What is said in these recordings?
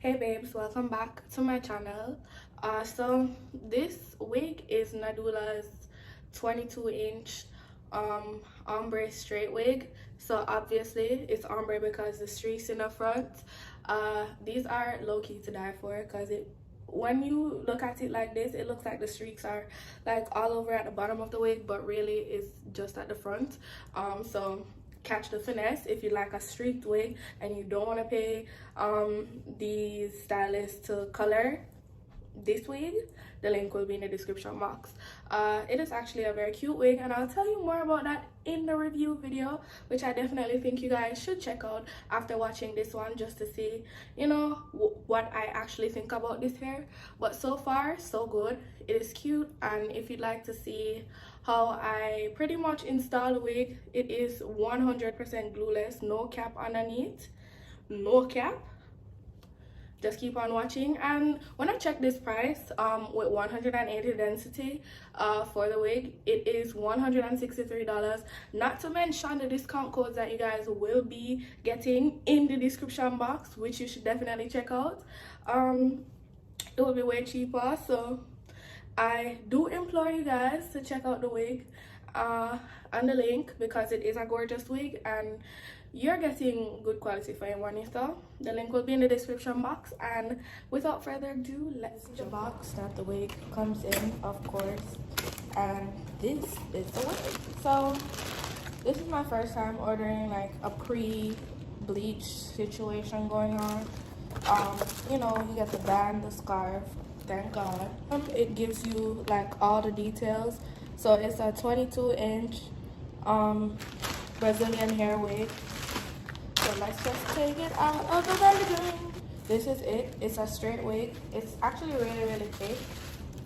Hey babes, welcome back to my channel. So this wig is Nadula's 22-inch ombre straight wig. So obviously it's ombre because the streaks in the front. These are low-key to die for because when you look at it like this, it looks like the streaks are like all over at the bottom of the wig, but really it's just at the front. So catch the finesse if you like a streaked wig and you don't want to pay the stylist to color this wig. The link will be in the description box. It is actually a very cute wig, and I'll tell you more about that in the review video, which I definitely think you guys should check out after watching this one, just to see, you know, what I actually think about this hair. But so far so good. It is cute, and if you'd like to see how I pretty much install the wig, it is 100% glueless, no cap underneath, no cap. Just keep on watching. And when I checked this price with 180 density for the wig, it is $163, not to mention the discount codes that you guys will be getting in the description box, which you should definitely check out. It will be way cheaper, so I do implore you guys to check out the wig on the link, because it is a gorgeous wig and you're getting good quality for your money. So the link will be in the description box, and without further ado, let's see the box that the wig comes in, of course. And this is the wig. So this is my first time ordering like a pre-bleach situation going on. You know, you get the band, the scarf, thank God. It gives you like all the details. So it's a 22-inch Brazilian hair wig. So let's just take it out of the bedroom. This is it. It's a straight wig. It's actually really thick,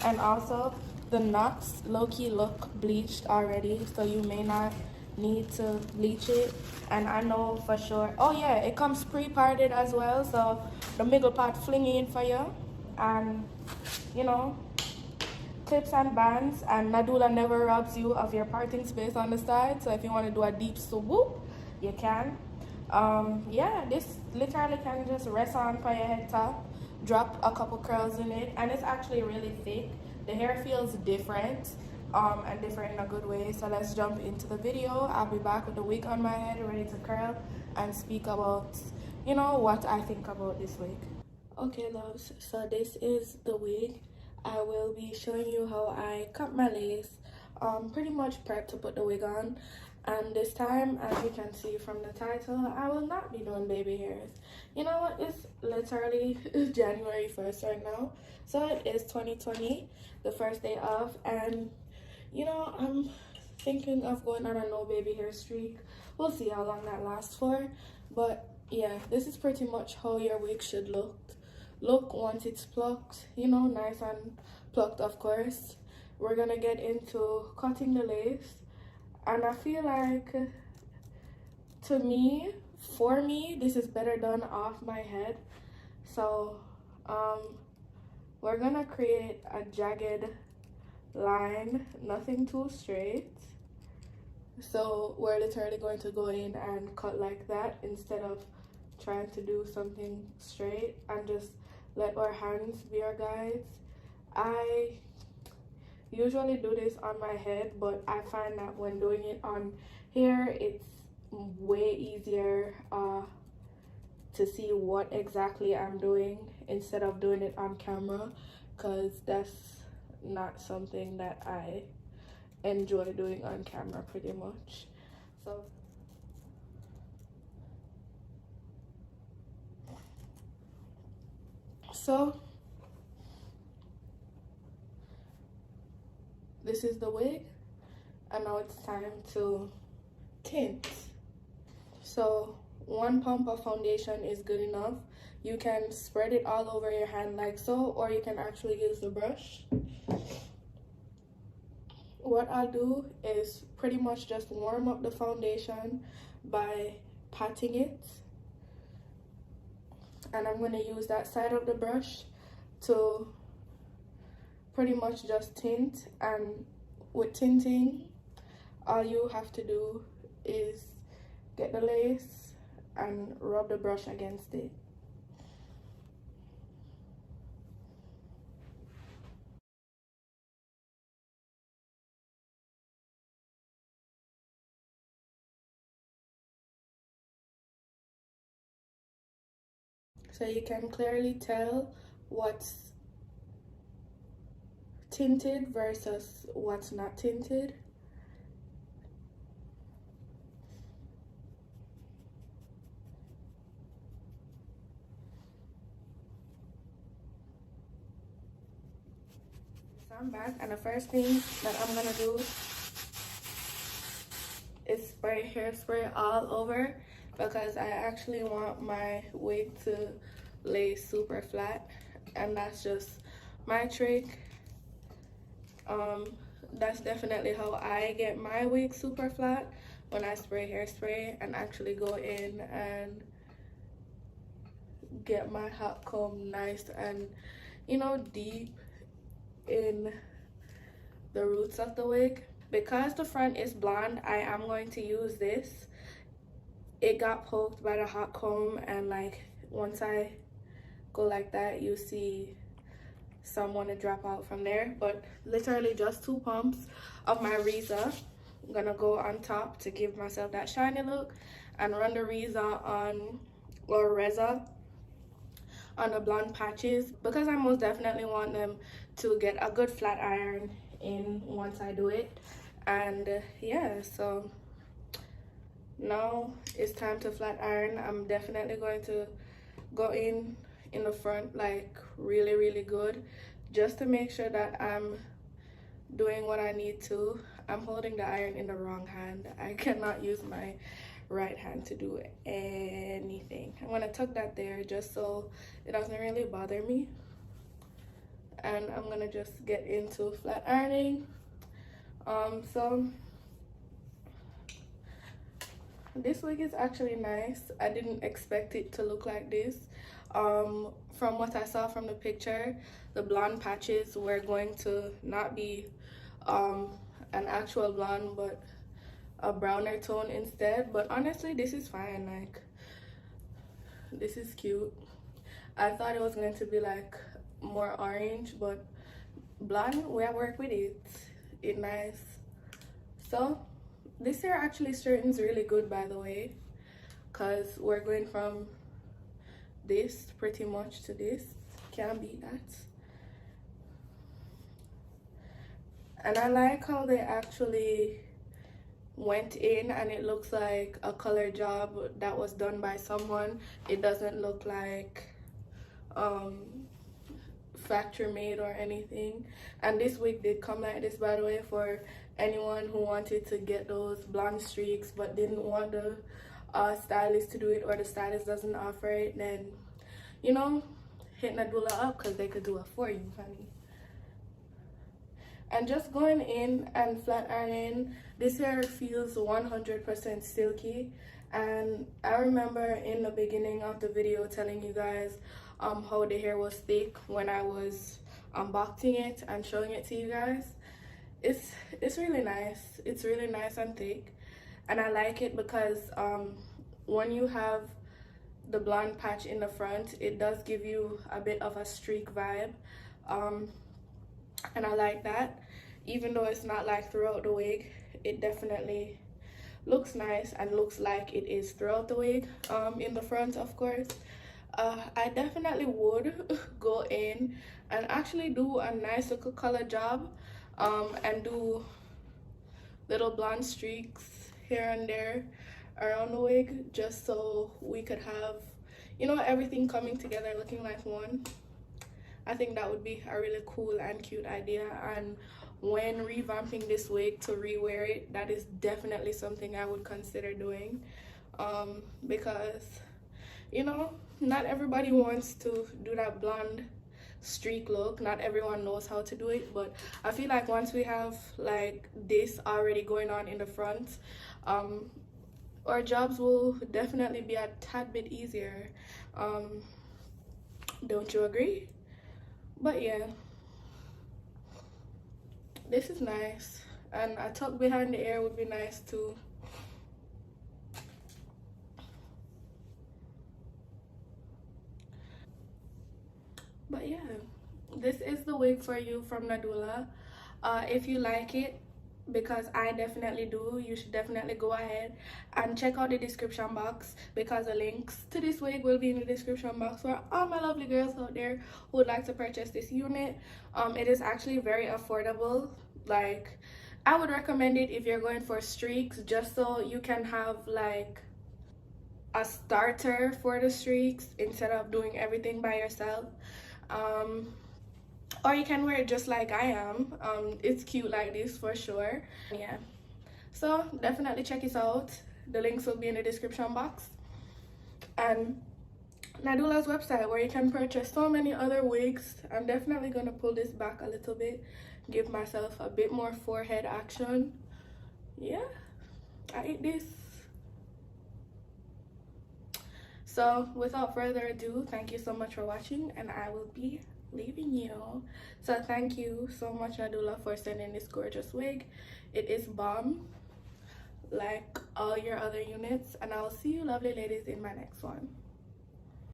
and also the knots low-key look bleached already, so you may not need to bleach it. And I know for sure, oh yeah, it comes pre-parted as well, so the middle part fling in for you, and you know, clips and bands. And Nadula never robs you of your parting space on the side, so if you want to do a deep swoop, you can. Yeah, this literally can just rest on your head top, drop a couple curls in it, and it's actually really thick. The hair feels different, and different in a good way. So let's jump into the video. I'll be back with the wig on my head, ready to curl and speak about, you know, what I think about this wig. Okay loves, so this is the wig. I will be showing you how I cut my lace, pretty much prep to put the wig on. And this time, as you can see from the title, I will not be doing baby hairs. You know what, it's literally January 1st right now, so it is 2020, the first day of, and you know, I'm thinking of going on a no baby hair streak. We'll see how long that lasts for, but yeah, this is pretty much how your wig should look once it's plucked, you know, nice and plucked. Of course, we're gonna get into cutting the lace, and I feel like, for me, this is better done off my head. So we're gonna create a jagged line, nothing too straight. So we're literally going to go in and cut like that instead of trying to do something straight, and just let our hands be our guides. I usually do this on my head, but I find that when doing it on hair, it's way easier to see what exactly I'm doing instead of doing it on camera, because that's not something that I enjoy doing on camera pretty much. So this is the wig, and now it's time to tint. So 1 pump of foundation is good enough. You can spread it all over your hand like so, or you can actually use the brush. What I'll do is pretty much just warm up the foundation by patting it, and I'm going to use that side of the brush to pretty much just tint. And with tinting, all you have to do is get the lace and rub the brush against it. so you can clearly tell what's tinted versus what's not tinted. So I'm back, and the first thing that I'm gonna do is spray hairspray all over, because I actually want my wig to lay super flat, and that's just my trick. That's definitely how I get my wig super flat, when I spray hairspray and actually go in and get my hot comb nice and, you know, deep in the roots of the wig. Because the front is blonde, I am going to use this. It got poked by the hot comb, and like once I go like that, you see some want to drop out from there. But literally just 2 pumps of my Reza. I'm gonna go on top to give myself that shiny look, and run the Reza on, or Reza on the blonde patches, because I most definitely want them to get a good flat iron in once I do it. And yeah, so now it's time to flat iron. I'm definitely going to go in the front like really good, just to make sure that I'm doing what I need to. I'm holding the iron in the wrong hand. I cannot use my right hand to do anything. I'm gonna tuck that there just so it doesn't really bother me, and I'm gonna just get into flat ironing. So this wig is actually nice. I didn't expect it to look like this. From what I saw from the picture, the blonde patches were going to not be an actual blonde, but a browner tone instead. But honestly, this is fine. Like, this is cute. I thought it was going to be like more orange, but blonde, we work with it. It's nice. So this hair actually straightens really good, by the way, because we're going from this pretty much to this. Can't beat that. And I like how they actually went in, and it looks like a color job that was done by someone. It doesn't look like factory made or anything. And this wig did come like this, by the way, for anyone who wanted to get those blonde streaks but didn't want the stylist to do it, or the stylist doesn't offer it, then, you know, hit Nadula up, because they could do it for you, honey. And just going in and flat ironing, this hair feels 100% silky. And I remember in the beginning of the video telling you guys how the hair was thick when I was unboxing it and showing it to you guys. It's really nice. It's really nice and thick, and I like it because when you have the blonde patch in the front, it does give you a bit of a streak vibe, and I like that. Even though it's not like throughout the wig, it definitely looks nice and looks like it is throughout the wig. In the front, of course, I definitely would go in and actually do a nice little color job, and do little blonde streaks here and there around the wig, just so we could have, you know, everything coming together looking like one. I think that would be a really cool and cute idea, and when revamping this wig to rewear it, that is definitely something I would consider doing, because, you know, not everybody wants to do that blonde streak look. Not everyone knows how to do it, but I feel like once we have like this already going on in the front, our jobs will definitely be a tad bit easier. Don't you agree? But yeah, this is nice, and a tuck behind the ear would be nice too. But yeah, this is the wig for you from Nadula. If you like it, because I definitely do. You should definitely go ahead and check out the description box, because the links to this wig will be in the description box for all my lovely girls out there who would like to purchase this unit. It is actually very affordable. Like, I would recommend it if you're going for streaks, just so you can have like a starter for the streaks instead of doing everything by yourself. Or you can wear it just like I am. It's cute like this for sure. Yeah, so definitely check it out. The links will be in the description box, and Nadula's website, where you can purchase so many other wigs. I'm definitely gonna pull this back a little bit, give myself a bit more forehead action. Yeah, I ate this. So without further ado, thank you so much for watching, and I will be leaving you. So thank you so much, Nadula, for sending this gorgeous wig. It is bomb, like all your other units, and I'll see you lovely ladies in my next one.